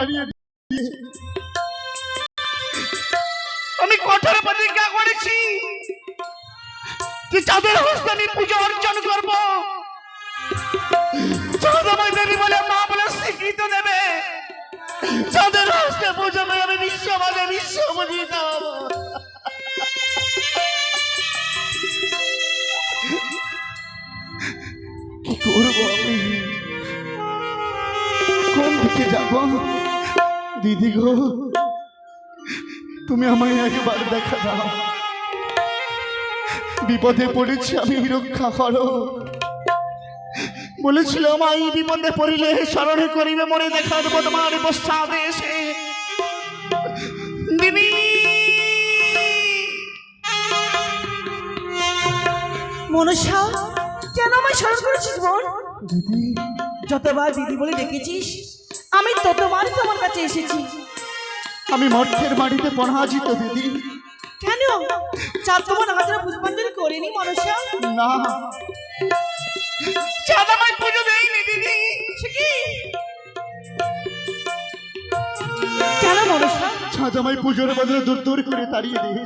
তাড়িয়ে আমি কঠোর প্রতিজ্ঞা করেছি যে চাঁদের হস্তে আমি পূজা অর্চন করবো। চাঁদামাই দেবী বলে মা বলে স্বীকৃত দেবে। চাঁদের হস্তে পূজা করে আমি বিশ্বমানে বিশ্বপূজিত হব। কি করবো আমি, কোন দিকে যাব? দিদি গো, তুমি আমায় একবার দেখা দাও। বিপদে পড়েছি আমি, রক্ষা করো। বলেছিলাম এই বিপদে পড়িলে স্মরণ করিবে মনে দেখা দেব তোমার পশ্চাতে এসে। দিদি মনসা, কেন আমায় স্মরণ করেছিস বোন? দিদি, যতবার দিদি বলে ডেকেছিস আমি ততবার তোমার কাছে এসেছি। আমি মর্তের বাড়িতে পরাজিত দিদি। কেন চাঁদ তোমার হাজার পুষ্পাঞ্জলি করিনি মনসা? না, চাঁদামাই পুজো দেয়নি দিদি। সে কি? কেন মনসা? ছাজামাই পুজোর বদলে দূর দূর করে তাড়িয়ে দিয়ে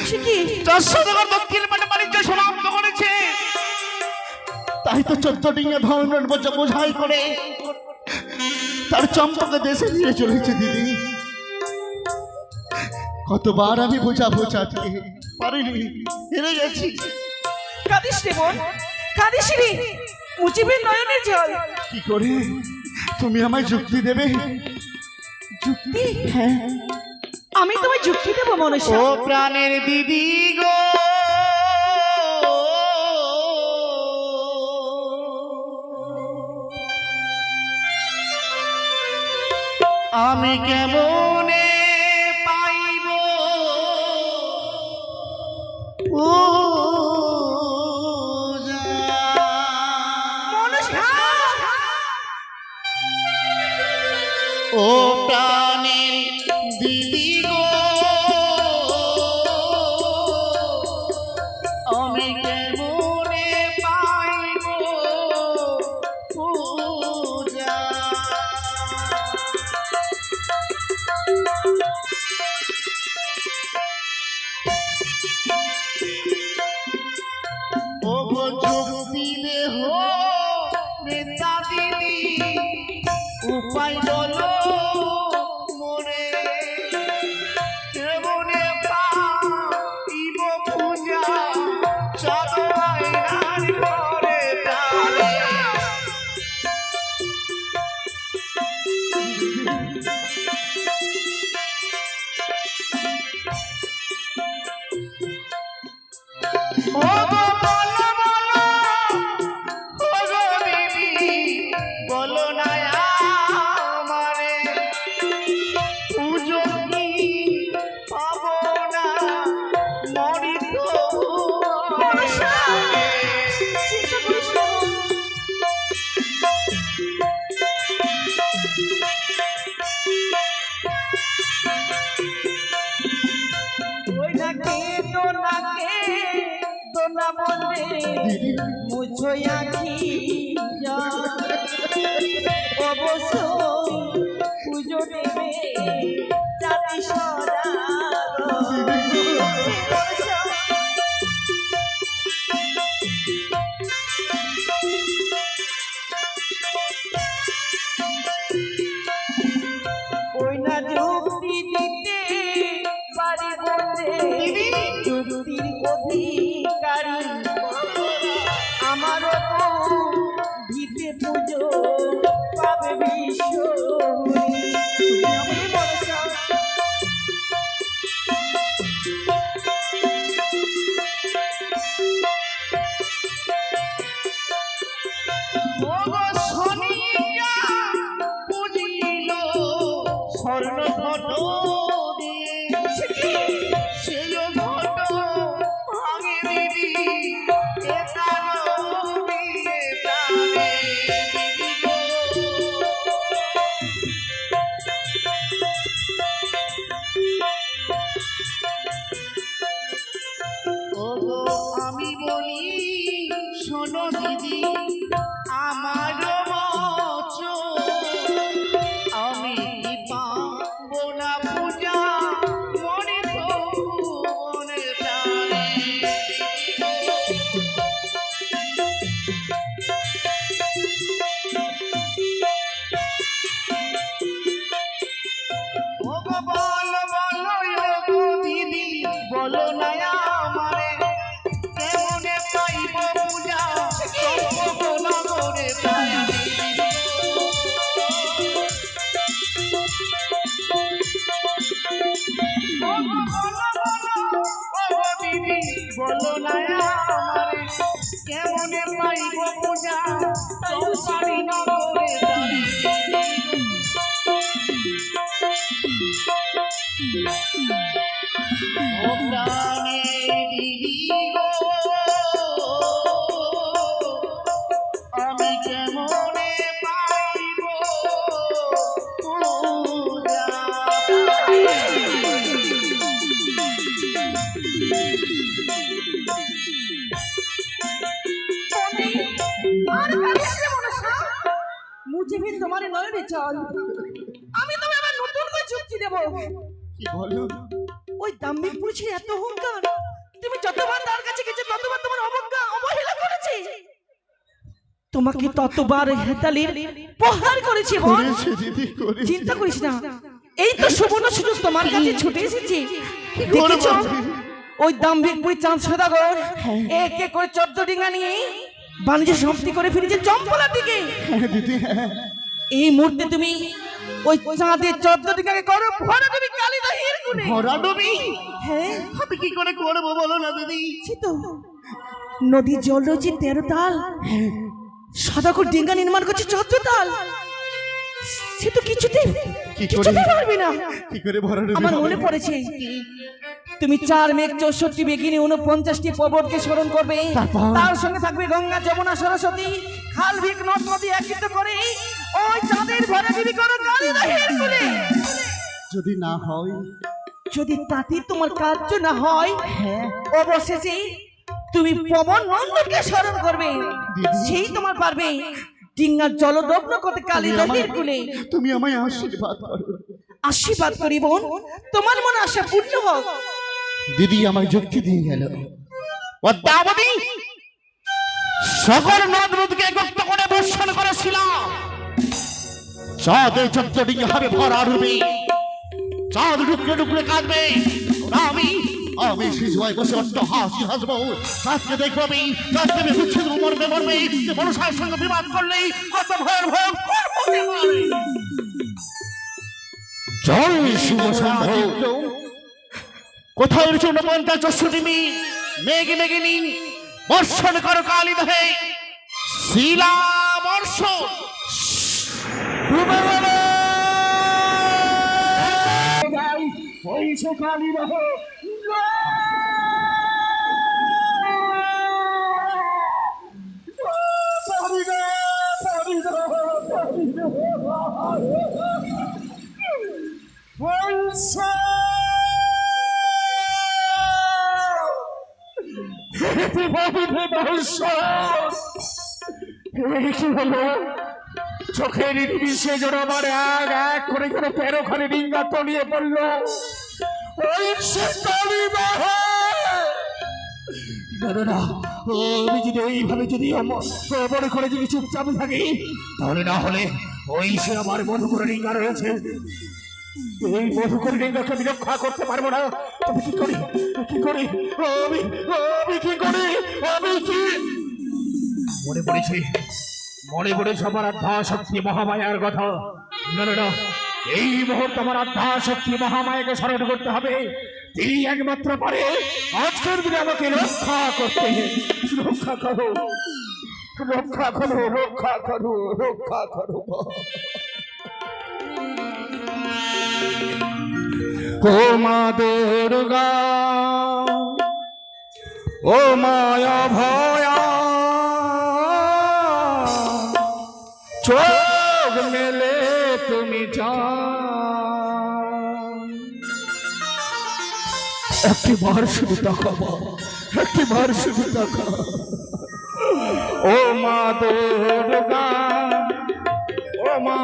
সে কি? দর্শকগণ দক্ষিণ পাটে বাণিজ্য সমাপ্ত করেছে। তাই তো 14 ডিঙে ধর্মের বোঝাই করে তার চম্পকে দেশে নিয়ে চলেছে দিদি। কতবার আমি বোঝাবো চাঁদকে, পারিনি, হেরে গেছি। কাঁদিস রে বোন, কাঁদিস রে, মুজিবে নয়নের জল। কি করে তুমি আমায় যুক্তি দেবে? যুক্তি? হ্যাঁ, আমি তোমায় যুক্তি দেবো মনসা। ও প্রাণের দিদি গো, আমি কেমনে পাইব ও প্রাণের দিদি গো, আমি কেমনে পাইব পূজা। ও যুক্তি দেহ নেতা দিদি, উপায় বলো মনে কেমনে পাইব পূজা। চাঁদামাই নারী ঘরে টানে। ও গো বলো বলো, ও গো দিদি বলো না আমারে, পুজো কি পাবো না মরি তো চিন্তা করিস না। ওই নাকে দোনা বলে মুঝো আঁখি যা, অবশ্যই পুজো দেবে জাতি সদা। ওই না যুক্তি দিতে পারি বলতে যুক্তির অধিকারী আমারও ভিতে পুজো পাবে বিশ্ব। ও গো শনিয়া পুজিল স্বর্ণ ঘট দিয়ে, সেই ঘট ভাঙে দিদি এ তার বিয়ে প্রাণে দিদি গো। ও গো আমি বলি শোনো দিদি, আমার বচন আমি ও প্রাণের দিদি গো, আমি কেমনে পাইব পূজা? আর কাঁদিস না মনসা। মুজিবিন তোমার নয়নে চল, আমি তোমায় আবার নতুন করে যুক্তি দেব। কি বলো? ওই দাম্ভিক পুরুষের এত অহংকার, তুমি যতবার তার কাছে গেছো ততবার তোমার অবহেলা করেছে, তোমাকে ততবার হেতালির প্রহার করেছে। বোন, করেছে দিদি, করেছে। চিন্তা করিস না, এই তো সুবর্ণ সুযোগ তোমার কাছে ছুটে এসেছে। করবো দেখেছো দিদি। ওই দাম্ভিক পুরী চাঁদ সদাগর এক এক করে 14 ডিঙা নিয়ে বাণিজ্য সমাপ্তি করে ফিরেছে চম্পলার দিকে। হ্যাঁ দিদি, হ্যাঁ। এই মুহূর্তে তুমি ওই চাঁদের 14 ডিঙাকে করো ভরা তুমি কালী দহির গুণে। ভরা ডুবি? হ্যাঁ, আমি কি করে করবো বলো না দিদি? সে তো নদীর জল রয়েছে 13 তাল, সদাগর ডিঙ্গা নির্মাণ করছে 14 তাল। সে তো কিছুতেই পারবে না। কি করে ভরা ডুবি? আমার মনে পড়েছে, তুমি 4 মেঘ 64 বেগিনী 49টি পর্বতকে স্মরণ করবে, তার সঙ্গে থাকবে গঙ্গা যমুনা সরস্বতী খাল ভিক নদ নদী একত্রিত করে ওই চাঁদের ভরা দিবি করো কালী দহির গুণে। যদি না হয়, যদি তাতে তোমার কার্য না হয়, অবশেষে তুমি পবন নন্দনকে স্মরণ করবে, সেই তোমার পারবে ডিঙ্গার জলদগ্ন করতে কালী দহির গুণে। তুমি আমায় আশীর্বাদ করো। আশীর্বাদ করি বোন, তোমার মনে আশা পূর্ণ হোক। দিদি আমায় যুক্তি দিয়ে গেল। পদ্মাবতী সকল নদ নদীকে একত্র করে বর্ষণ করেছিলাম। চাঁদের 14 ডিঙে হবে ভরা ডুবি, চাঁদ ডুকরে ডুকরে কাঁদবে। আমি শিশুয়ায় বসে অষ্ট হাসি হাসবো। আজকে দেখবো আমি রাত্রে হচ্ছে মরবে মরবে, মনসার সঙ্গে বিবাদ করলেই কত ভয়ের ভয় হতে পারে। জয় শুভ সন্ধ্যা। কোথায় রয়েছে 49 মেঘ মেঘিনী? বর্ষণ করো কালী দহে শিলা বর্ষণ। কালী দহে চোখের নিমিষে জোড়া আমার এক এক করে করে 13 খানি ডিঙ্গা তলিয়ে পড়ল। ওই সে কালী দহে না, আমি যদি এইভাবে যদি মনে করে যদি চুপচাপ থাকি, তাহলে না হলে ওই সে আমার মধুকর ডিঙ্গা রয়েছে, এই মধুকর ডিঙ্গাকে আমি রক্ষা করতে পারবো না। তবে কি করি, কি করি, আমি কি করি, আমি কি মনে পড়েছি আমার আধ্যা শক্তি মহামায়ার কথা। না না না, এই মুহূর্তে আমার আধ্যা শক্তি মহামায়াকে স্মরণ করতে হবে। তিনি একমাত্র পারে আজকের দিনে আমাকে রক্ষা করতে। রক্ষা করো, রক্ষা করো, রক্ষা করো, রক্ষা করো। ও মা দুর্গা, ও মায়া ভয়া, চোখ মেলে তুমি একটিবার শুধু তাকাবো, একটিবার শুধু তাকা। ও মা দুর্গা, ও মা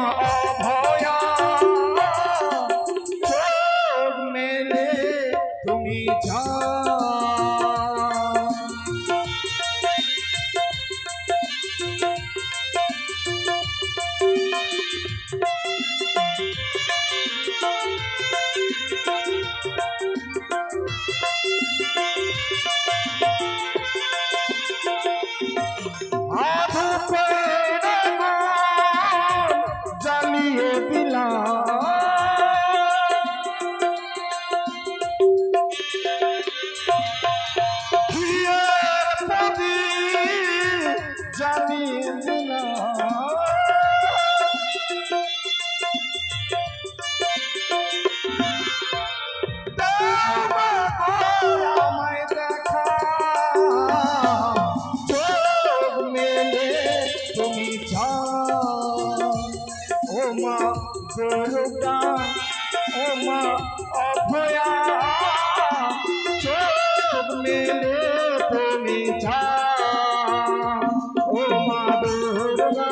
অভয়া, চোখ মেলে তুমি জ্বালিয়ে দিলাম। জ্বালিয়ে দিলাম। দুর্গা ও মা অভয়া চোখ মেলে তুমি যাও ও মা দুর্গা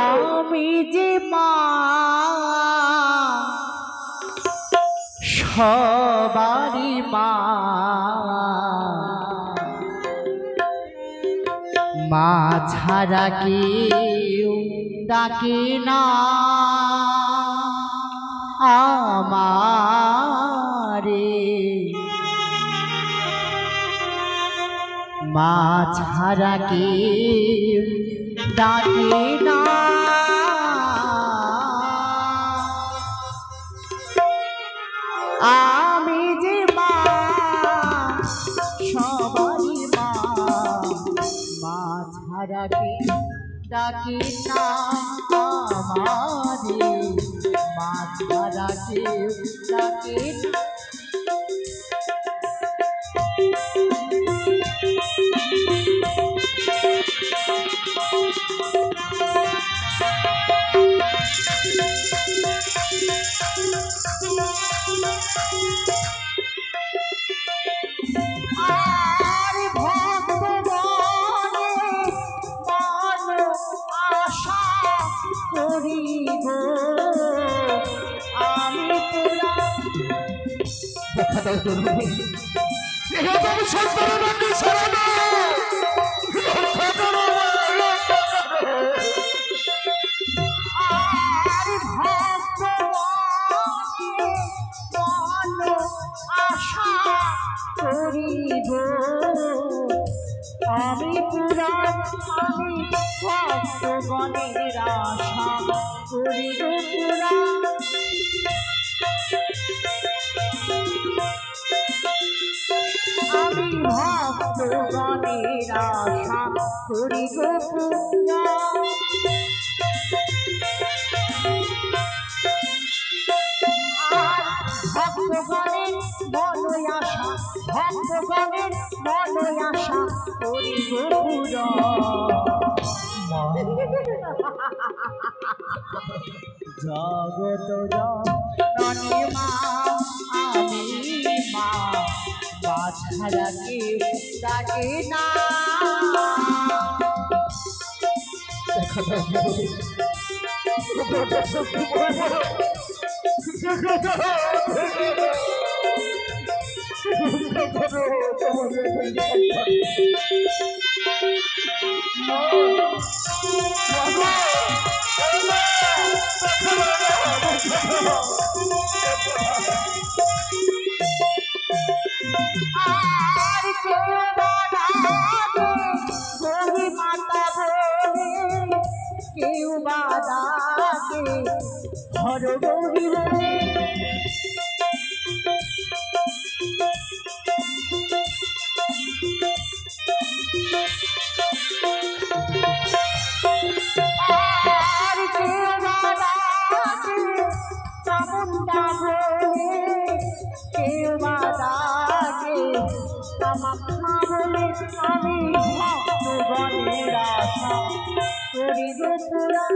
আমি যে মা সবারই মা, মা ছাড়া কেউ ডাকে না আমারে, মা ছাড়া কেউ ডাকে না আমি যে মা সবারই মা, মা ছাড়া কেউ ডাকে না আমারে, মা ছাড়া কেউ ডাকে না। আর ভগবানে মন আশা করি গো আমি তোরা দেখা দাও জরুরি এরকম সন্তানকে সরানো রক্ষা করো আর ভগবানে মন আশা করি গো আমি পুরাণ আমি ভগবানের আশা করি গো পুরাণ আমি ভগবানের আশা করি গো পুরাণ ভক্তগণের মনই আশা, ভক্তগণের মনই আশা করি গো জগত জননী মা আমি মা, মা ছাড়া কেউ ডাকে না দেখা দাও জরুরি আর কেউ বাদাকে গৌরী মাতা বলে, কেউ বাদাকে হর গৌরী বলে আর কেউ বাদাকে চামুন্ডা বলে, কেউ বাদাকে কামাখ্যা বলে আমি ভক্তগণের আশা করি গো পুরাণ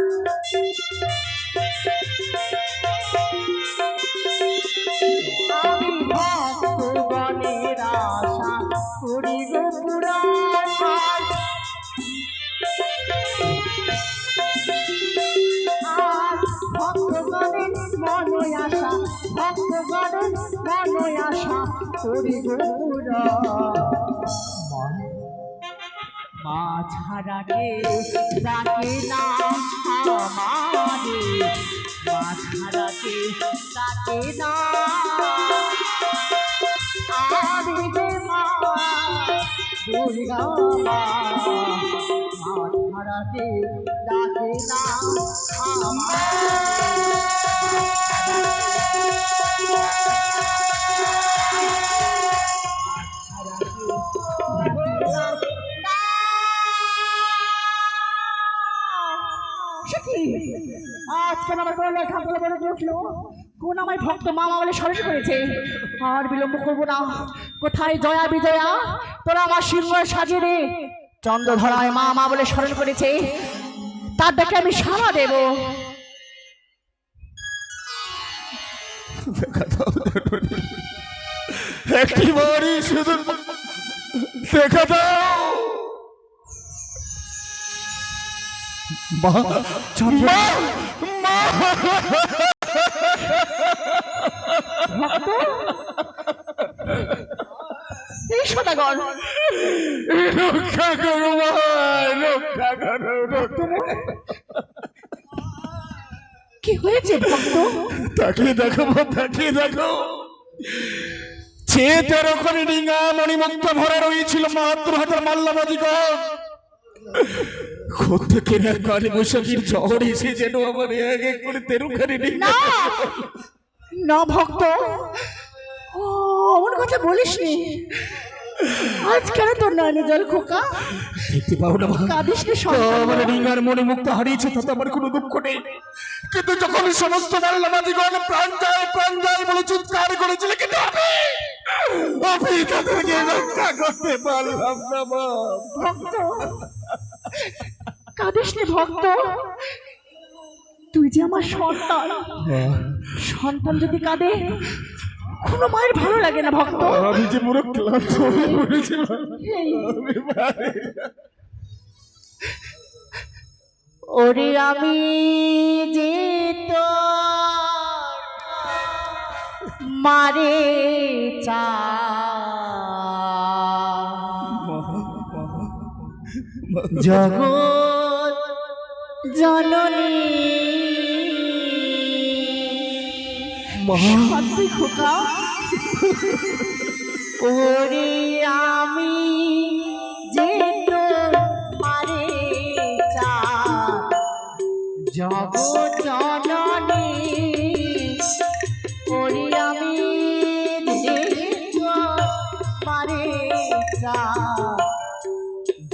আমি ভক্তগণের আশা করি গো পুরাণ আর ভক্তগণের মনই আশা, ভক্তগণের মনই আশা করি গো পুরাণ মা ছাড়া কেউ ডাকে না আমারে, মা ছাড়া কেউ ডাকে না আমি যে মা দুর্গা মা, মা ছাড়া কেউ ডাকে না আমারে। বলে ঠাকুর বলে উঠলো কোন আমায় ভক্ত মামা বলে স্মরণ করেছে। আর বিলম্ব করবো না, কোথায় জয়া বিজয়া, তোরা আমার সিংহ সাজিয়ে রে। চন্দ্রধরায় মা মা বলে স্মরণ করেছে, তার ডাকে আমি সাড়া দেব। একটিবারই শুধু দেখা দাও। মা, মা, মা। এই সদাগর রক্ষা করো মা, রক্ষা করো, রক্ষা করো। কি হয়েছে ভক্ত? তাকিয়ে দেখো মা, তাকিয়ে দেখো। সে 13 কোটি ডিঙা মণিমুক্ত ভরা রয়েছিল মাত্র হাজার মাল্লাবাজিগণ। কোথেকে না কালী বৈশাখীর ঝড় এসে যেন আমার এক এক করে 13 কোটি ডিঙা। না না ভক্ত, ও আমার কথা বলিস নি। আজ কেন তোর নয়নে জল খোকা? দেখতে পাও না মা, কাঁদিস নি সন্তান। আমার ডিঙার মণিমুক্ত হারিয়েছে, তাতে আমার কোনো দুঃখ নেই। কিন্তু যখন সমস্ত মাল্লাবাজিগণ প্রাণ যায় বলে চিৎকার করেছিল, কিন্তু আমি তাদেরকে রক্ষা করতে পারলাম না মা। ভক্ত কাঁদিস নি ভক্ত, তুই যে আমার সন্তান। সন্তান যদি কাঁদে কোনো মায়ের ভালো লাগে না ভক্ত। আমি যে পুরো ক্লান্ত হয়ে পড়েছি মা। ওরে আমি যে তো মারে চা জগৎ জননী সত্যি খোকা। ওরে আমি যে তো মারে চা জগৎ জননী, ওরে আমি যে তো মারে চা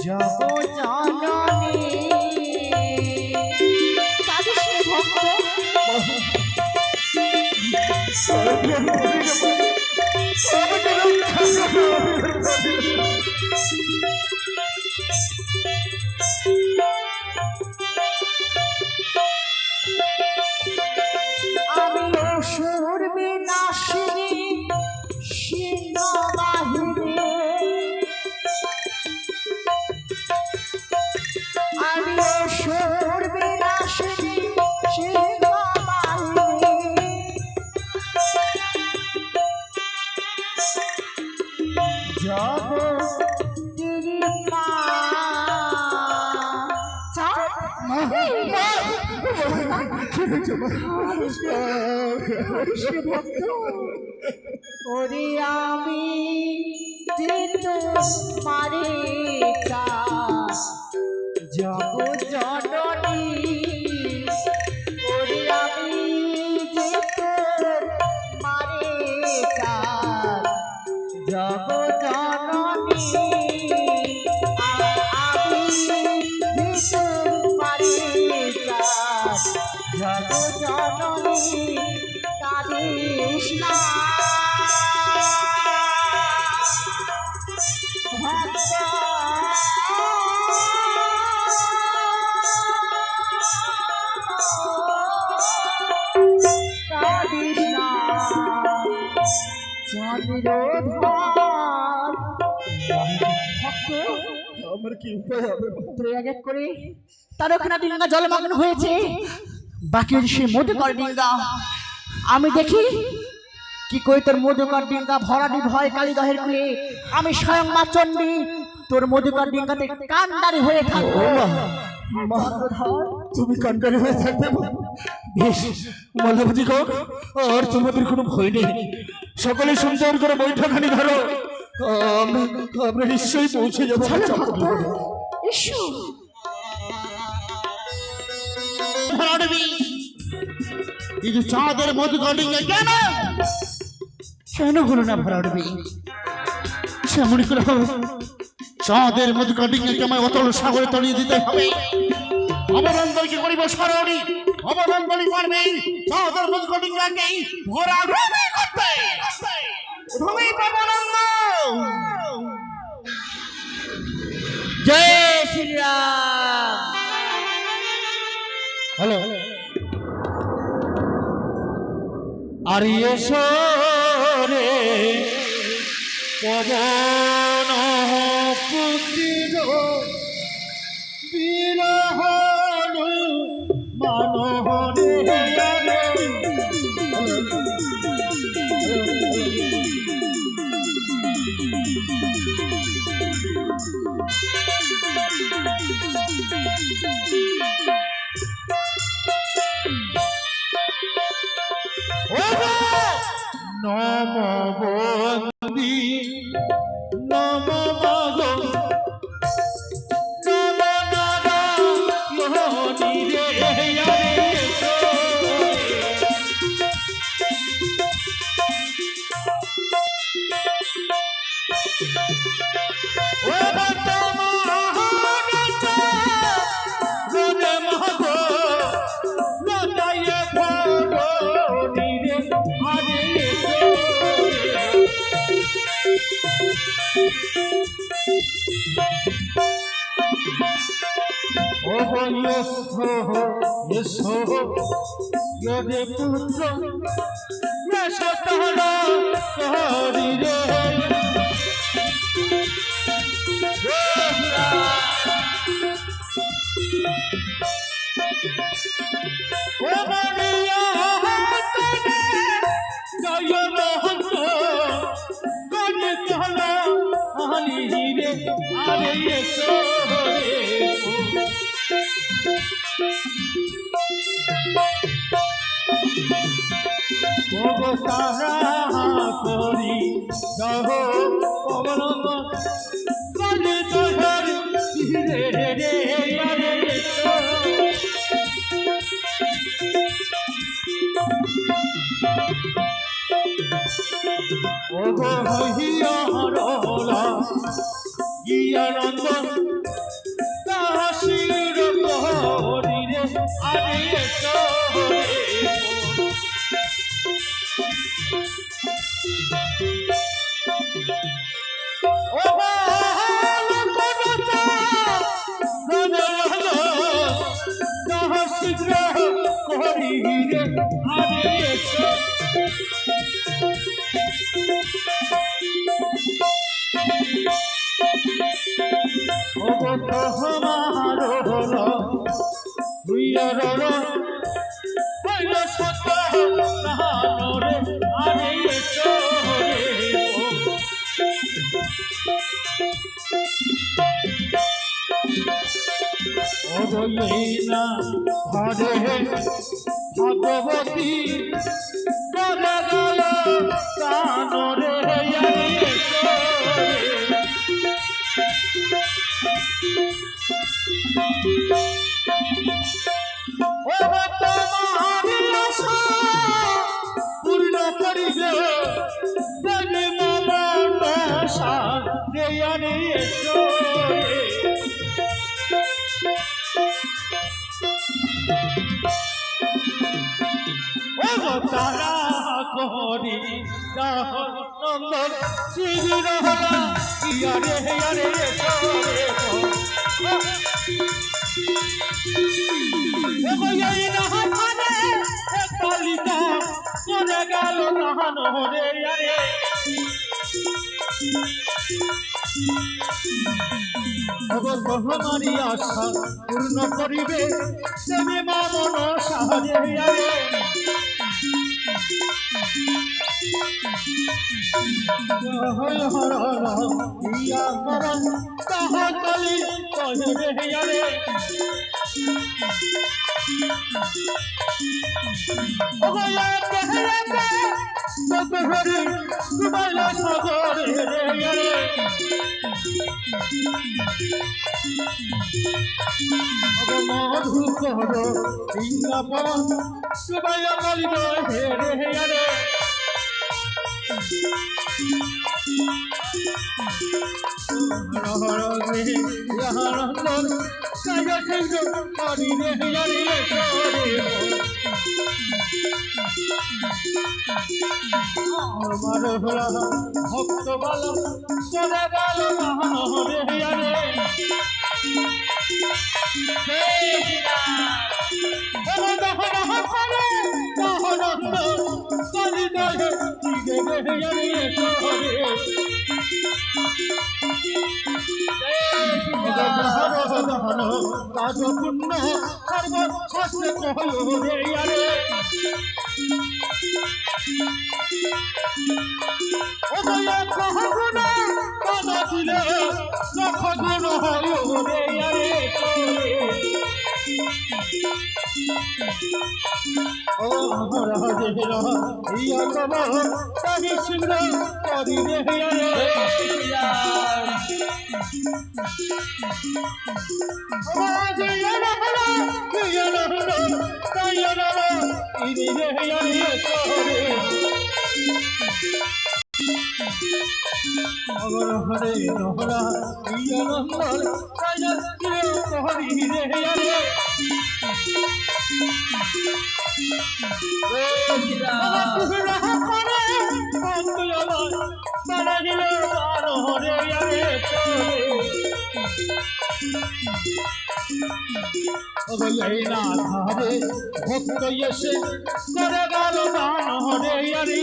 জগৎ জননী। কাঁদিস নি ভক্ত। আমি অসুর বিনাশিনী সিংহ বাহিনী, আমি অসুর বিনাশিনী সিংহ বাহিনী, জগতের মা। ওরে আমি যে তোমারে জগৎ জননী, ওরে আমি যে তোমারে জগৎ জননী, আমি যে তোমারে জগৎ জননী। কাঁদিস না ভক্ত, কাঁদিস না চন্দ্রধর। ভক্ত আমার কি উপায় হবে? তুই এক এক করে তারখানা ডিঙ্গা জলমগ্ন হয়েছে, বাকি সে মধুকর ডিঙ্গা। আমি দেখি কি কই তোর মধুকর ডিঙ্গা ভরাটি ভয় কালীদহের কুলে। আমি স্বয়ং মা চণ্ডী তোর মধুকর ডিঙ্গাতে কান্ডারি হয়ে থাকবো। মা, তুমি কান্ডারি হয়ে থাকবে মা। বেশ মাল্লাবাজি গো, আর তোমাদের কোনো ভয় নেই। সকলে সুন্দর করে বৈঠকখানি ধরো, আমরা নিশ্চয়ই পৌঁছে যাবো। এসো কিন্তু চাঁদের মধু কাটিংয়ে কেন কেন হলো না ভরাডবি? সেমন করে চাঁদের মধু কাটিংয়ে আমায় অতল সাগরে তলিয়ে দিতে হবে। আমার অন্তরকে করিব স্মরণী, অবলম্বনী পারবে চাঁদের মুখকটিকাকে ভরা রূপে করতে তুমি প্রবনন্দ জয় শ্রীরাম। হ্যালো আরিয়েশো রে পবন পুত্র বিরহ মানহরে নম বন্দি নম মগ নম নারায়ণী রে হরে ও বর্তমান রে মগ লতায়ে ভগনি রে হরে ও বয়সো এসো গরে পুত্র এসো তারা হরি রে ও বনিয়া তনে জয় মহন্ত গরে চলা হরি রে আরে এসো রে তারা করি যাহ অবলম্ব কালে তোহার ধীরে রে আরে ও গো হইয়া হরলা গিয়ানন্দ দাসির করি রে আরে এসো রে হরে ভগবতী করে গেল কানরে পূর্ণ করিবে তারা করি নন্দন শিবির হলা ইয়ারে ইয়ারে কালিকা করে গেল নাহান রে ইয়ারে তোমারি আশা পূর্ণ করিবে দেবে মা মন সাহায্যে ইয়ারে হর হর ইয়া করন তাহা কালি কহিবে ইয়ারে ওগয়া কহিবে বকহরি কুমালা সাগরে ইয়ারে মধু কর সিংহাপন সুবাইয়া কালিব হে রে ইয়ারে হর হর রে ইয়ারন্দন রাজা সিংহ করি রে হিয়ারে আমার ভোলা ভক্ত বালা চলে গেল মহান রে হিয়ারে রাজপুণ্য সর্বশাস্ত্রে কহল রে ইয়ারে গুণ কানা দিলে লক্ষ গুণ হল রে ইয়ারে ও রাজে ইয়া তব তাহি সিংহ করি রে ইয়ারে হরে নহরা ইয়া নহর রাজা করি রে ইয়ারে ভক্ত এসে করে গেল দান হরে ইয়ারে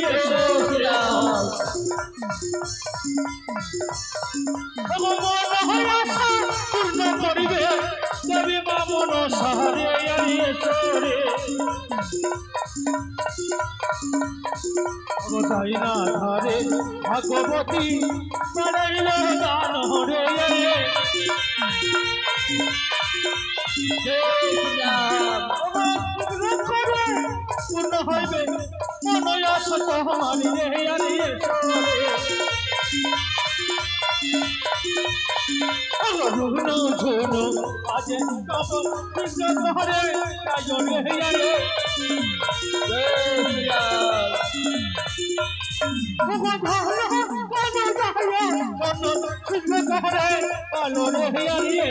পূর্ণ করিবে দেবী বামন সাহারে ইয়ারে তাই না ধারে ভাগবতী বাড়াইল দান হরে ইয়ারে পূর্ণ হইবে মনয়াস তোমারি রে ইয়ারে রুগ্ন ঝোন আজে কব কৃষ্ণ হরে কাজন রে ইয়ারে কৃষ্ণ হরে কালো রে ইয়ারে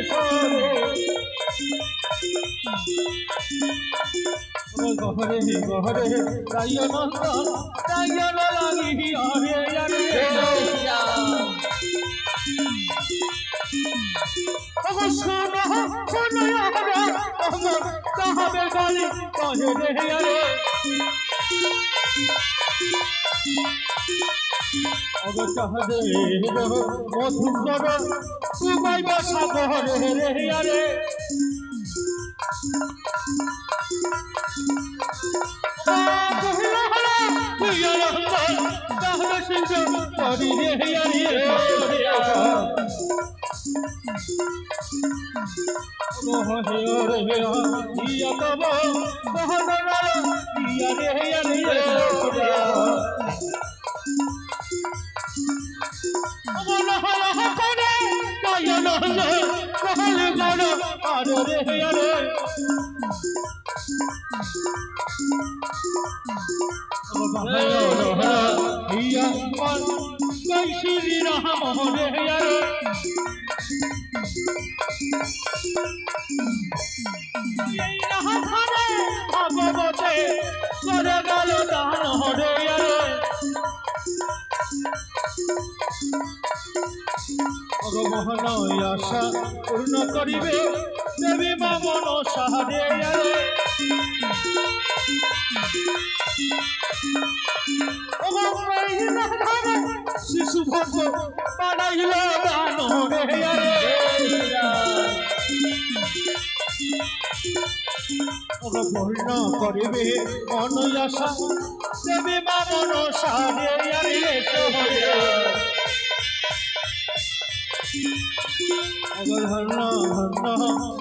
গহরে গহরে রায় নন্দন রায় লাগি হরে ইয়ারে শোন শোন হরে তাহাবে গালি কহে রে ইয়ারে অবচাহদে মধুকর সুমাই বসা গহরে রে ইয়ারে श्री राम हरे यारे भगवते करे गल दान हरे यारे मोहन आशा पूर्ण करिबे देवी बामन साहारे यारे शिशु भक्त बानाइल दान रे यारे पूर्ण करिबे मन आशा देवी बामन साहारे यारे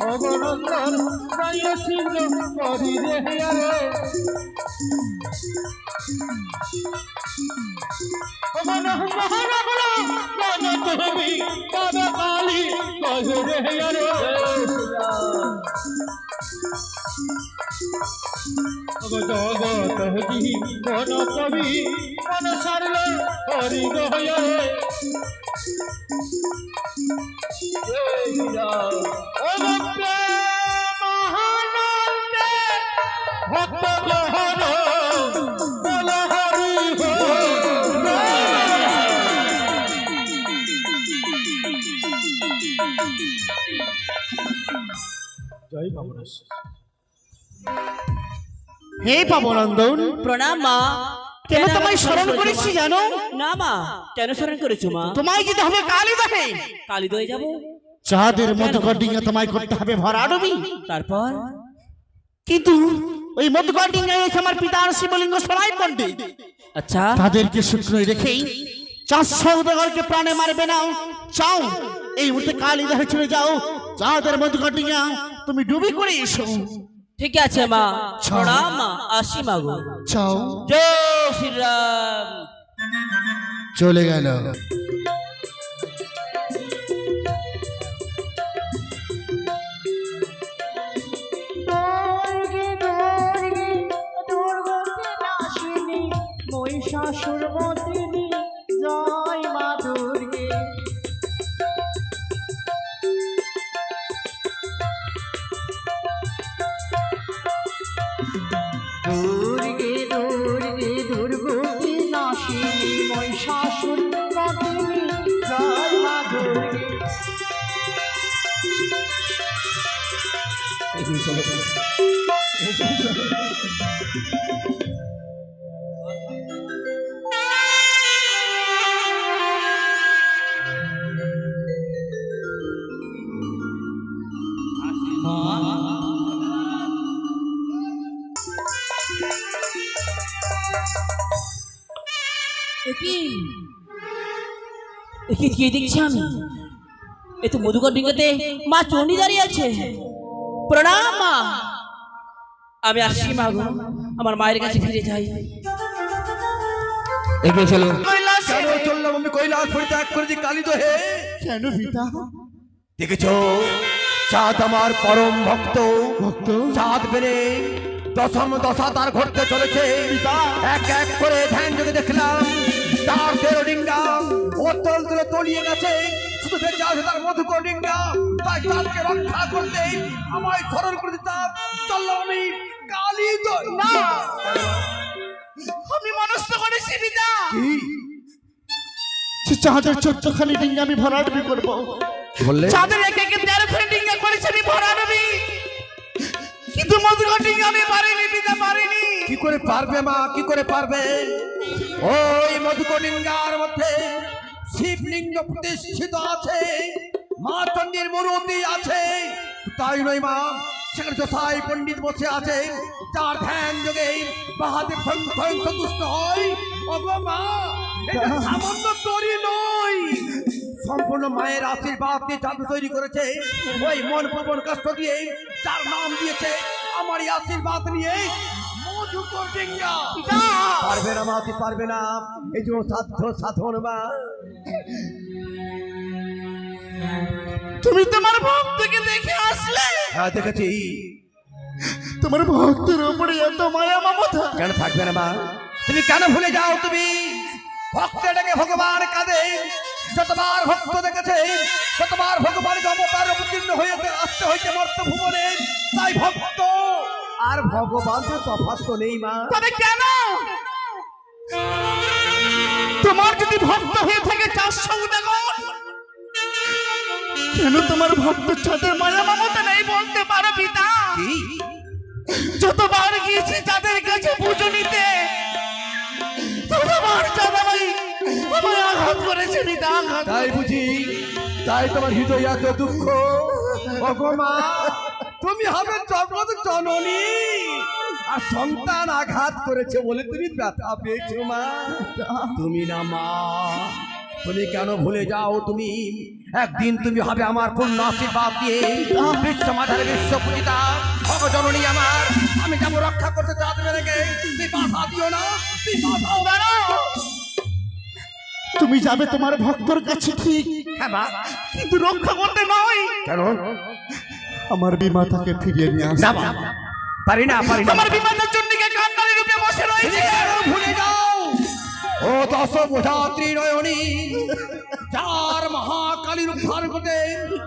অগরন্দন রায় সিংহ করি রে ইয়ারে তুমি কাবে কালী কহে রে ইয়ারে জগত হি মন কবি মন সারলে হরি গয়ারে হে পাবনন্দন, প্রণাম মা। কেন তোমায় স্মরণ করেছি জানো? না মা, কেন স্মরণ করেছো মা? তোমায় যেতে হবে কালীদহে। কালিদয়ে যাব? চাঁদের মধুকর ডিঙ্গা তোমায় করতে হবে ভরাডুবি। তারপর? কিন্তু ওই মধুকর ডিঙ্গায় এসে আমার পিতার শিবলিঙ্গ সরাই পণ্ডিত, আচ্ছা, তাদেরকে শুকনোই রেখেই চাঁদ সৌদাগরকে প্রাণে মারবে না। চাও এই মুহূর্তে কালীদহে চলে যাও, চাঁদের মধুকর ডিঙ্গা তুমি ডুবি করে এসো। ঠিক আছে মা। প্রণাম মা, আসি মা গো। চাও। জয় শ্রীরাম। চলে গেল। মহিষাসুরমর্দিনী জয় মা দুর্গে। দুর্গে দুর্গে দুর্গতি নাশিনী মহিষাসুরমর্দিনী জয় মা দুর্গে। কি দেখছি আমি? এ তো মধুকর ডিঙ্গাতে মা চণ্ডী দাঁড়িয়ে আছে। প্রণাম মা। আমি আসছি মা গো, আমার মায়ের কাছে ফিরে যাই। এগিয়ে চলো। কেন চললাম আমি কৈলাস পরিত্যাগ করেছি কালীদহে? কেন পিতা? দেখেছো, চাঁদ আমার পরম ভক্ত। চাঁদ বেড়ে দশম দশা তার ঘটতে চলেছে। এক এক করে ধ্যান যোগে দেখলাম তার তেরো ডিঙ্গা অতল তুলে তলিয়ে গেছে, শুধু বেঁচে আছে তার মধুকর ডিঙ্গা। তাই তাকে রক্ষা করতে আমায় স্মরণ করে দিতাম। চললাম আমি কালীদহ। না, আমি মনস্থ করেছি পিতা, কি চাঁদের 14 খালি ডিঙ্গা আমি ভরাডুবি করবো। বললে? চাঁদের এক একে 13 খালি ডিঙ্গা করেছি আমি ভরাডুবি, কিন্তু মধুকর ডিঙ্গা আমি পারিনি পিতা, পারিনি। কি করে পারবে মা, কি করে পারবে? ওই মধুকর ডিঙ্গার মধ্যে শিবলিঙ্গ প্রতিষ্ঠিত আছে, মা চণ্ডীর মূর্তি আছে। তাই নয় মা, সেখানে জোসাই পণ্ডিত বসে আছে, যার ধ্যান যোগে মহাদেব স্বয়ং সন্তুষ্ট হয়। ওগো মা, এটা সামান্য তরি নয়, সম্পূর্ণ মায়ের আশীর্বাদ দিয়ে জাদু তৈরি করেছে। ওই মন প্রবণ কষ্ট দিয়ে যার নাম দিয়েছে, আমারই আশীর্বাদ নিয়ে মধুকর ডিঙ্গা। পারবে না মা, তুই পারবে না। এই যে সাধ্য সাধন মা। তুমি তোমার ভক্তকে দেখে আসলে? হ্যাঁ দেখেছি। তোমার ভক্তের উপরে এত মায়া মমতা কেন থাকবে না মা? তুমি কেন ভুলে যাও? তুমি ভক্তটাকে ভগবান কাঁদে, যতবার ভক্ত দেখেছে ততবার ভগবানের অবতার অবতীর্ণ হয়ে আসতে হয়েছে মর্ত ভুবনে। তাই ভক্ত আর ভগবান তো তফাৎ তো নেই মা। তবে কেন? তোমার যদি ভক্ত হয়ে থাকে চাঁদ সৌদাগর, কেন তোমার ভক্ত চাঁদের মায়া মমতা নেই বলতে পারো পিতা? যতবার গিয়েছি চাঁদের কাছে পুজো নিতে, ততবার চাঁদ আমায় আঘাত করেছে পিতা, আঘাত। তাই বুঝি, তাই তোমার হৃদয় এত দুঃখ। ওগো মা, তুমি হবে জগৎ জননী, আর সন্তান আঘাত করেছে বলে তুমি ব্যথা পেয়েছো মা। তুমি না মা, তুমি কেন ভুলে যাও? তুমি একদিন তুমি হবে আমার পূর্ণ আশীর্বাদ দিয়ে বিশ্ব মাতার বিশ্ব পূজিতা ভগজননী আমার। আমি যাবো রক্ষা করতে চাঁদ মেরেকে। তুই বাধা দিও না, তুই বাধা দাও। তুমি যাবে তোমার ভক্তর কাছে ঠিক, হ্যাঁ মা, কিন্তু রক্ষা করতে নয়। কেন? আমার বিমাতাকে ফিরিয়ে নিয়ে আসবে। না মা, পারি না, পারি না। আমার বিমাতার চণ্ডীকে কান্নারি রূপে বসে রয়েছে। ভুলে যাও ও দশ বোঝা ত্রিনয়নী, যার মহাকালীর উদ্ধার ঘটে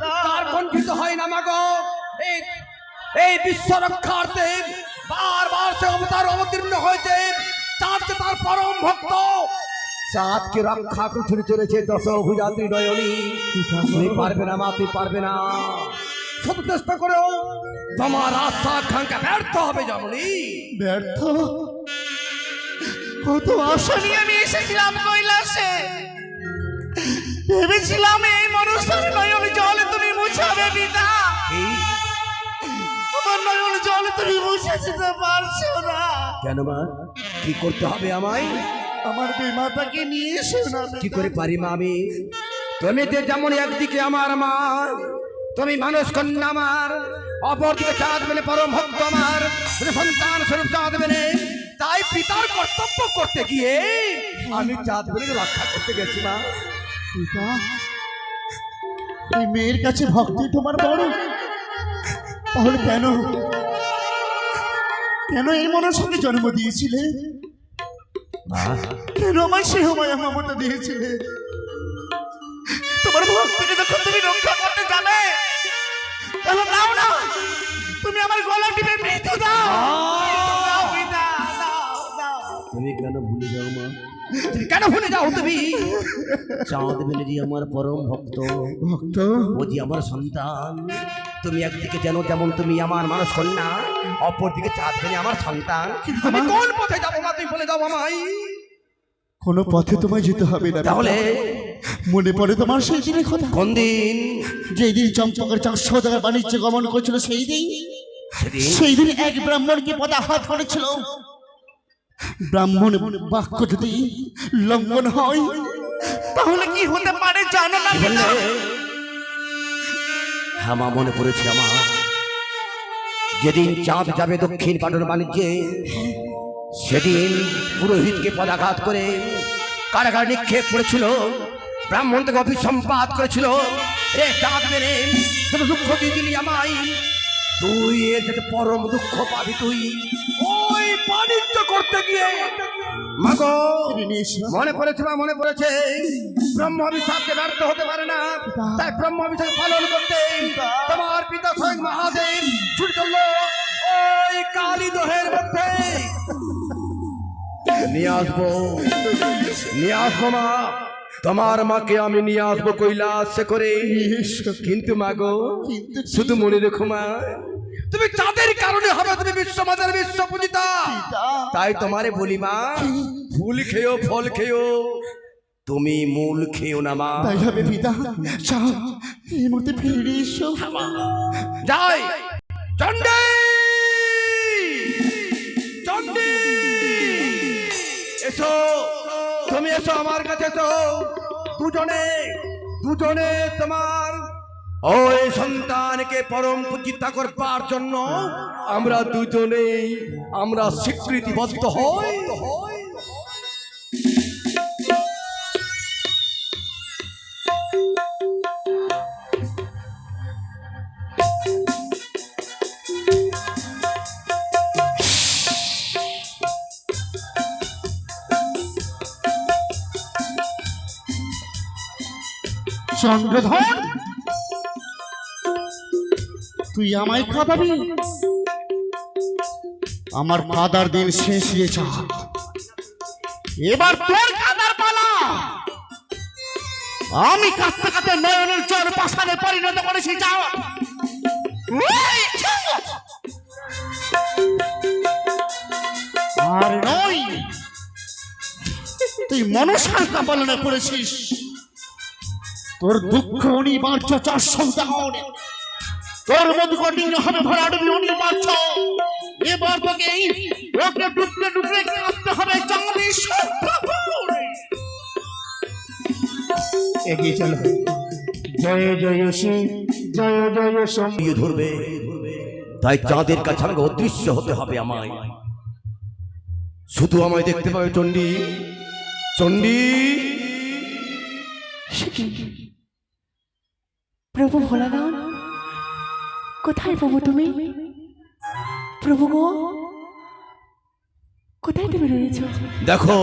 তার কণ্ঠিত হয় না মাগো এই বিশ্ব রক্ষার্থে বারবার সে অবতার অবতীর্ণ হয়েছে চাঁদকে তার পরম ভক্ত চাঁদকে রক্ষা করতে চলেছে দশভুজাত্রী নয়নী তুমি পারবে না মা তুই পারবে না শত চেষ্টা করেও তোমার আশা আকাঙ্ক্ষা ব্যর্থ হবে জাননি ব্যর্থ? কত আশা নিয়ে আমি এসেছিলাম কৈলাসে, ভেবেছিলাম এই মানুষের নয়ন জলে তুমি মুছাবে পিতা। আমার নয়ন জলে তুমি মুছে দিতে পারছো না। কেন মা কি করতে হবে আমায়? আমার বিমাতাকে নিয়ে এসো না। কি করে পারি মা আমি? তুমি যে যেমন একদিকে আমার মা, তুমি মানুষ কন্যা আমার, অপরদিকে চাঁদ বেনে পরম ভক্ত আমার, তুমি সন্তান স্বরূপ চাঁদ বেনে। তাই পিতার কর্তব্য করতে গিয়ে আমি চাঁদ বেনে রক্ষা করতে গেছি মা। পিতা, এই মেয়ের কাছে ভক্তি তোমার বড়, তাহলে কেন কেন এই মনসাকে জন্ম দিয়েছিলে? কেন আমার সে মায়া মমতা দিয়েছিলে? তোমার ভক্তকে যখন তুমি রক্ষা করতে যাবে, তাহলে দাও না, তুমি আমার গলা টিপে মৃত্যু দাও। দাও পিতা, দাও, দাও। তুমি কেন ভুলে যাও মা? তুমি কেন ভুলে যাও? তুমি চাঁদ বেনে যে আমার পরম ভক্ত, ভক্ত ও যে আমার সন্তান। তুমি একদিকে যেন যেমন তুমি আমার মানুষ কন্যা, অপরদিকে চাঁদ বেনে আমার সন্তান। আমি কোন পথে যাবো মা তুই বলে দাও আমায়। কোন পথে তোমায় যেতে হবে না। তাহলে মনে পড়ে তোমার সেই দিনের কথা? কোন দিন? যেই দিন চম্পকের চাষ সৌদাগর বাণিজ্য গমন করেছিল, সেই দিন সেদিন সেই দিন এক ব্রাহ্মণকে পদাঘাত করেছিল। ব্রাহ্মণ বাক্য যদি লঙ্ঘন হয়, তাহলে কি হতে পারে জানো না? বললে হ্যাঁ মা, মনে পড়েছে আমার। যেদিন চাঁদ যাবে দক্ষিণ পাটন বাণিজ্যে, সেদিন পুরোহিতকে পদাঘাত করে কারাগার নিক্ষেপ করেছিল, ব্রাহ্মণ থেকে অভিসম্পাত করেছিল। রে চাঁদ মেরে তুমি দুঃখ দিয়ে দিলি আমায়, তুই এর থেকে পরম দুঃখ পাবি তুই ওই বাণিজ্য করতে গিয়ে। মাগো মনে পড়েছে মা, মনে পড়েছে। ব্রহ্ম অভিশাপকে ব্যর্থ হতে পারে না, তাই ব্রহ্ম অভিশাপ পালন করতে তোমার পিতা স্বয়ং মহাদেব ছুটে চললো ওই কালী দোহের মধ্যে। নিয়ে আসবো মা, তোমার মাকে আমি নিয়ে আসবো কৈলাসে করে। কিন্তু মাগো শুধু মনে রেখো মা, তুমি চাঁদের কারণে হবে তুমি বিশ্বমাতার বিশ্ব পূজিতা। তাই তোমারে বলি মা, ফুল খেও ফল খেও, তুমি মূল খেও না মা। তাই হবে পিতা, যাও এই মুহূর্তে ফিরে এসো। যাই চণ্ডী, চণ্ডী এসো, তুমি এসো আমার কাছে এসো। দুজনে তোমার ওই সন্তানকে পরম পূজিতা করবার জন্য আমরা দুজনেই আমরা স্বীকৃতিবদ্ধ হই। চন্দ্রধর, তুই আমায় কাঁদাবি? আমার কাদার দিন শেষ রে চাঁদ, এবার তোর কাদার পালা। আমি কাঁদতে কাঁদতে নয়নের জল পাষাণে পরিণত করেছি চাঁদ। আর নয়, তুই মনসার কাপালনা করেছিস। তোর দুঃখ অনিবার্য, চার সন্তান তোর মধুকর্ণিন্য হবে ভরাডুবি অনিবার্য। এবার তোকে ওকে ডুবলে ডুবলে কাঁদতে হবে চাঁদের সন্তান। এগিয়ে চলো। জয় জয় শ্রী জয় জয় সোম। ধরবে, তাই চাঁদের কাছে আমাকে অদৃশ্য হতে হবে আমায়। শুধু আমায় দেখতে পাবে চণ্ডী, চণ্ডী। প্রভু ভোলানাথ, কোথায় প্রভু তুমি? প্রভু গো, কোথায় তুমি রয়েছো? দেখো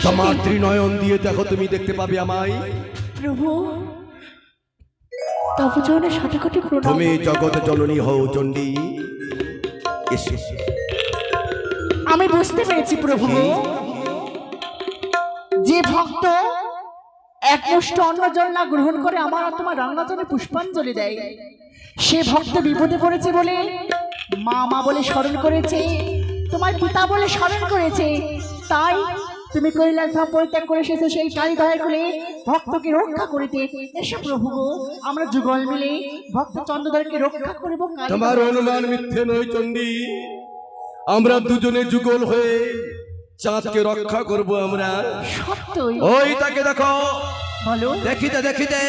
তোমার ত্রিনয়ন দিয়ে দেখো, তুমি দেখতে পাবে আমায়। প্রভু তব চরণে শতকোটি প্রণাম। তুমি জগৎ জননী হও চণ্ডী। এসো। আমি বুঝতে পেরেছি প্রভু, যে ভক্ত এক মুষ্ঠ অন্ন জল না গ্রহণ করে আমার আর তোমার রান্নাজলে পুষ্পাঞ্জলি দেয়, সে ভক্ত বিপদে পড়েছে বলে মা মা বলে স্মরণ করেছে, তোমার পিতা বলে স্মরণ করেছে, তাই তুমি কৈলাস ধাম পরিত্যাগ করে এসেছো সেই কালী দয়া করে ভক্তকে রক্ষা করিতে। এসো প্রভু গো, আমরা যুগল মিলে ভক্ত চন্দ্রধরকে রক্ষা করিব। কালী তোমার অনুমান মিথ্যে নয় চণ্ডী, আমরা দুজনে যুগল হয়ে চাঁদকে রক্ষা করব। আমরা সত্যই ওই তাকে দেখো, বলো। দেখিতে দেখিতে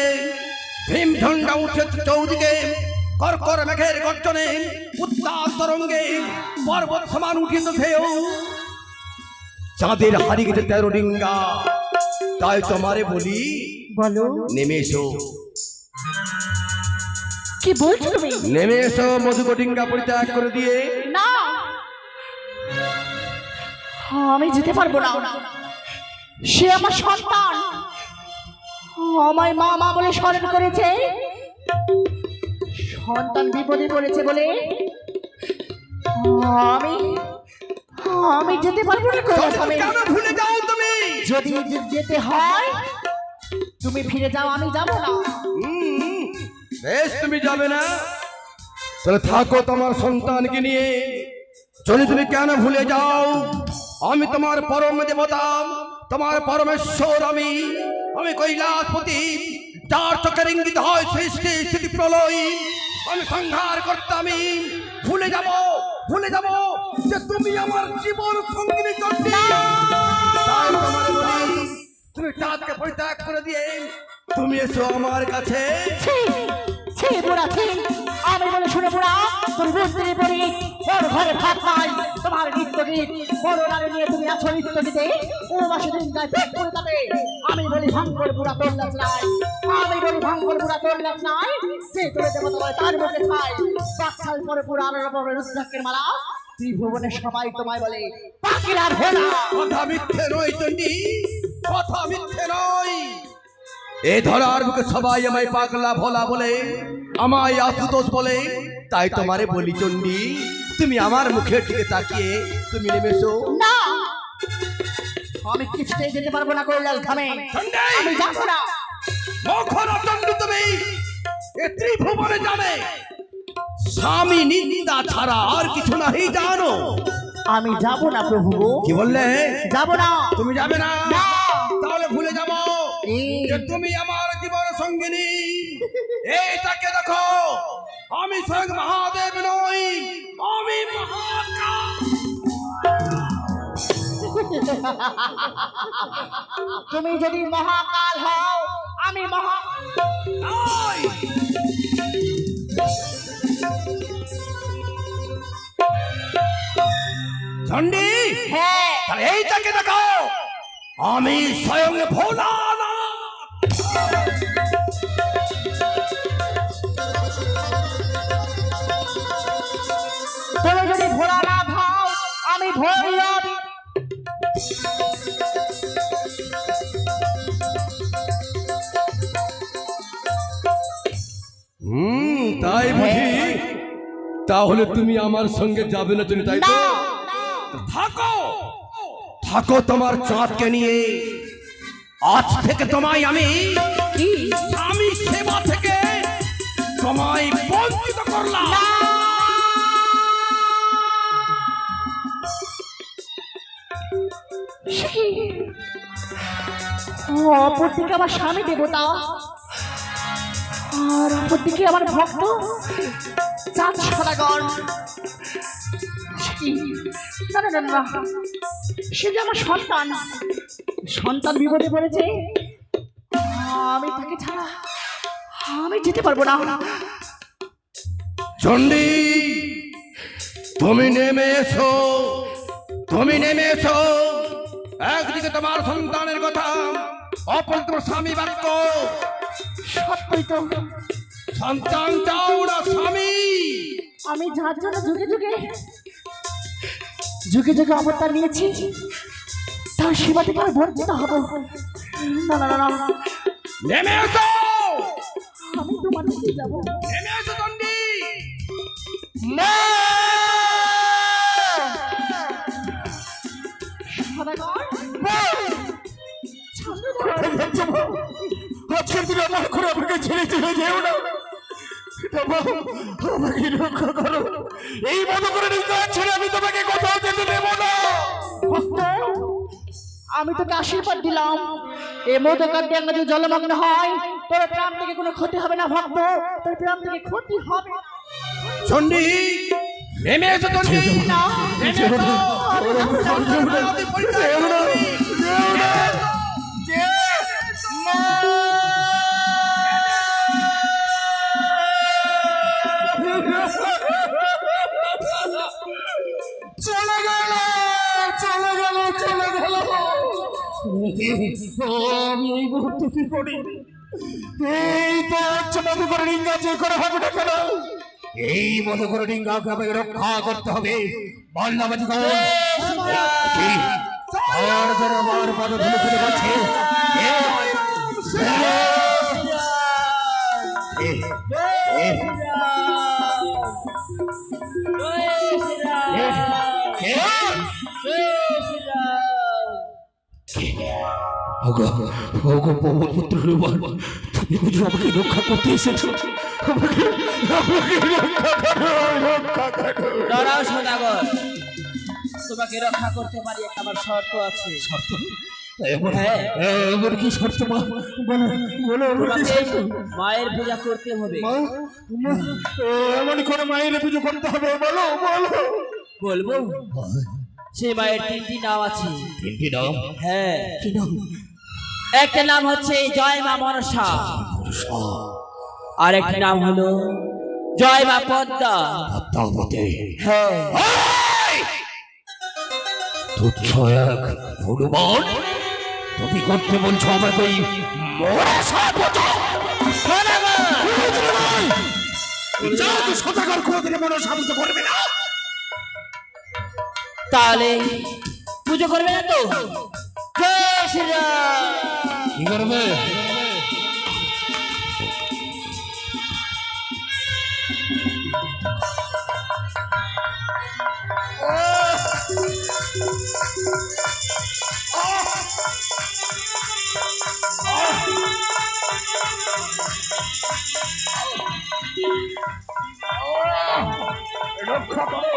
ভীম ঝন্ডা উঠে চৌদিকে, কর্কর মেঘের গর্জনে উত্তাল তরঙ্গে পর্বত সমান উঠিত ঢেউ, চাঁদের হারিয়ে গেছে 13 ডিঙ্গা। তাই তোমারে বলি, বলো নেমে এসো, কি বলছো তুমি? নেমে এসো, মধুকটিঙ্গা পরিত্যাগ করে দিয়ে। না, আমি যেতে পারবো না, সে আমার সন্তান, আমায় মা মা বলে স্মরণ করেছে, সন্তান বিপদে পড়েছে বলে আমি যেতে পারবো না। কেন ভুলে যাও তুমি? যদি যেতে হয় তুমি ফিরে যাও, আমি যাব না। বেশ, তুমি যাবে না, তাহলে থাকো তোমার সন্তানকে নিয়ে। যদি তুমি কেন ভুলে যাও, আমি তোমার পরম দেবতা, তোমার পরমেশ্বর, আমি কৈলাসপতি, যার চোখের ইঙ্গিত হয় সৃষ্টি স্থিতি প্রলয়, আমি সংহার করতে। আমি ভুলে যাব যে তুমি আমার জীবন সঙ্গিনী চণ্ডী। তাই তোমার বলি, তুমি চাঁদকে পরিত্যাগ করে দিয়ে তুমি এসো আমার কাছে। আমি বলে শুনে বুড়া, তুমি বুঝতে পারি ওর ঘরে ভাত নাই, তোমার নৃত্য গীত বড় নারে নিয়ে তুমি আছো নৃত্য গীতে, ও মাসে দিন যায় পেট করে যাবে। আমি বলি ভাঙ্গর বুড়া তোর লাজ নাই, আমি বলি ভাঙ্গর বুড়া তোর লাজ নাই, যে তোরে দেবো তোমার তার মুখে খাই। 5 সাল পরে পুরো আলোর পরে রুদ্রাক্ষের মালা, ত্রিভুবনের সবাই তোমায় বলে পাখিরা ঘোড়া। কথা মিথ্যে নয় চণ্ডী, কথা মিথ্যে নয়। এ ধরার বুকে সবাই আমায় পাগলা ভোলা বলে, আমায় আশুতোষ বলে। তাই তোমারে বলি চণ্ডী, তুমি আমার মুখের দিকে তাকিয়ে তুমি নেমেছো। না, আমি কিছুতেই যেতে পারবো না কৈলাস ধামে, আমি যাবো না। মখরা চণ্ডী, তুমি এ ত্রিভুবনে জানে স্বামী নিন্দা ছাড়া আর কিছু নাহি জানো। আমি যাব না প্রভু গো। কি বললে? যাব না। তুমি যাবে না? না। তাহলে ভুলে যাবো যে তুমি আমার জীবন সঙ্গিনী। এইটাকে দেখো, আমি স্বয়ং মহাদেব নই, আমি মহাকাল। তুমি যদি মহাকাল হও, আমি মহা নই। চণ্ডী, হ্যাঁ, তাহলে এইটাকে দেখো, আমি স্বয়ং ভোলানাথ। তুমি যদি ভোলানাথ হও, আমি ভৈরব। তাই বুঝি? তাহলে তুমি আমার সঙ্গে যাবে না তুমি, তাই তো? না, থাকো, থাকো তোমার চাঁদকে নিয়ে। আজ থেকে তোমায় আমি সেবা থেকে তোমায় বঞ্চিত করলাম। অপরদিকে আমার স্বামী দেবতা, আর অপরদিকে আমার ভক্ত চাঁদ সদাগর। না না না, সে যে আমার সন্তান, সন্তান বিপদে পড়েছে, আমি তাকে ছাড়া আমি যেতে পারবো না। চণ্ডী, তুমি নেমে এসো, তুমি নেমে এসো। একদিকে তোমার সন্তানের কথা, অপর তোমার স্বামী বাক্য। সত্যই তো, সন্তান চাও না স্বামী? আমি যার জন্য যুগে যুগে অবতার নিয়েছি, তার সেবা থেকে আমি বঞ্চিত হব না। না না না, নেমে এসো আমি তোমার কাছে যাব নেমে এসো চণ্ডী মা সদাগর কোথায় যাচ্ছ মা? আজকের দিনে আমার করে আমাকে ছেড়ে চলে যেও না বাবা, আমাকে রক্ষা করো। এই মতো করে নির্যাতন ছেড়ে আমি তোমাকে কোথাও যেতে দেবো না। ভক্ত, আমি তোকে আশীর্বাদ দিলাম এ মধুকর ডেঙ্গা যদি জলমগ্ন হয় তোর প্রাণ থেকে কোনো ক্ষতি হবে না ভক্ত, তোর প্রাণ থেকে ক্ষতি হবে না। চণ্ডী নেমে এসো চণ্ডী না, নেমে এসো। নদী পরিষ্কার করো। চলে গেল চলে গেল চলে গেল। আমি এই মুহূর্তে কি করি? এই তো হচ্ছে মধুকর ডিঙ্গা, যে করে হবে না কেন এই মধুকর ডিঙ্গাকে আমাকে রক্ষা করতে হবে। বল না মধুকর, আর যেন আমার পদ ধুলে ফেলে বলছে পুত্র তুমি বুঝো আমাকে রক্ষা করতে এসেছো? আমাকে রক্ষা করো। দাঁড়াও সদাগর, তোমাকে রক্ষা করতে পারি, একটা আমার শর্ত আছে। শর্ত? হ্যাঁ। এমন কি শর্ত মা? বলো বলো, এমন কি তোমাকে শর্ত? মায়ের পূজা করতে হবে। এমন করে মায়ের পুজো করতে হবে? বলো বলো। বলবো? সেই মায়ের তিনটি নাম আছে। তিনটি নাম? হ্যাঁ। কি নাম? একটা নাম হচ্ছে জয় মা মনসা, আর একটি নাম হলো জয় মা পদ্মা। পদ্মাবতী। হ্যাঁ। তুচ্ছ এক হনুমান, তুমি করতে বলছো আমাকে ওই মনসা পূজা? যাও তো সদাগর, কোনোদিনে মনসা পুজো করবে না। তাহলে পুজো করবে না তো? জয় শ্রীরাম। কি করবে? রক্ষা করো।